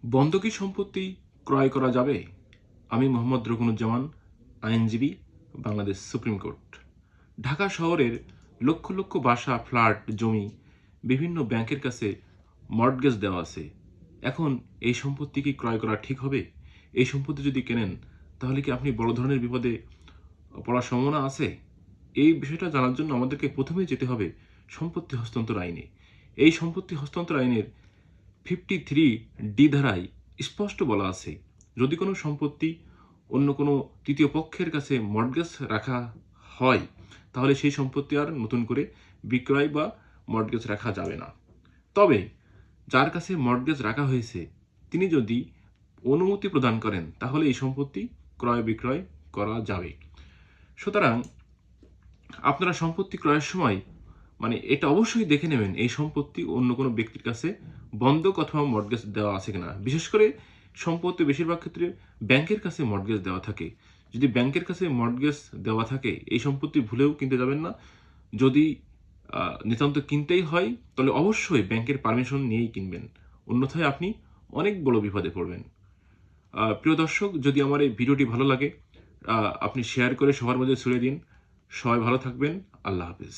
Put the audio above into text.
বন্ধকি সম্পত্তি ক্রয় করা যাবে? আমি মোহাম্মদ রুকনুজ্জামান, আইনজীবী, বাংলাদেশ সুপ্রিম কোর্ট। ঢাকা শহরের লক্ষ লক্ষ বাসা, ফ্ল্যাট, জমি বিভিন্ন ব্যাংকের কাছে মর্টগেজ দেওয়া আছে। এখন এই সম্পত্তি কি ক্রয় করা ঠিক হবে? এই সম্পত্তি যদি কেনেন তাহলে কি আপনি বড় ধরনের বিপদে পড়ার সম্ভাবনা আছে? এই বিষয়টা জানার জন্য আমাদেরকে প্রথমেই যেতে হবে সম্পত্তি হস্তান্তর আইনে। এই সম্পত্তি হস্তান্তর আইনের 53D ধারায় স্পষ্ট বলা আছে, যদি কোনো সম্পত্তি অন্য কোনো তৃতীয় পক্ষের কাছে মর্টগেজ রাখা হয় তাহলে সেই সম্পত্তি আর নতুন করে বিক্রয় বা মর্টগেজ রাখা যাবে না। তবে যার কাছে মর্টগেজ রাখা হয়েছে তিনি যদি অনুমতি প্রদান করেন তাহলে এই সম্পত্তি ক্রয় বিক্রয় করা যাবে। সুতরাং আপনারা সম্পত্তি ক্রয়ের সময় এটা অবশ্যই দেখে নেবেন এই সম্পত্তি অন্য কোনো ব্যক্তির কাছে বন্ধক অথবা মর্টগেজ দেওয়া আছে কিনা। বিশেষ করে সম্পত্তি বেশিরভাগ ক্ষেত্রে ব্যাংকের কাছে মর্টগেজ দেওয়া থাকে। যদি ব্যাংকের কাছে মর্টগেজ দেওয়া থাকে এই সম্পত্তি ভুলেও কিনতে যাবেন না। যদি নিতান্ত কিনতেই হয় তাহলে অবশ্যই ব্যাংকের পারমিশন নিয়েই কিনবেন, অন্যথায় আপনি অনেক বড় বিপদে পড়বেন। প্রিয় দর্শক, যদি আমার এই ভিডিওটি ভালো লাগে আপনি শেয়ার করে সবার মাঝে ছড়িয়ে দিন। সবাই ভালো থাকবেন। আল্লাহ হাফেজ।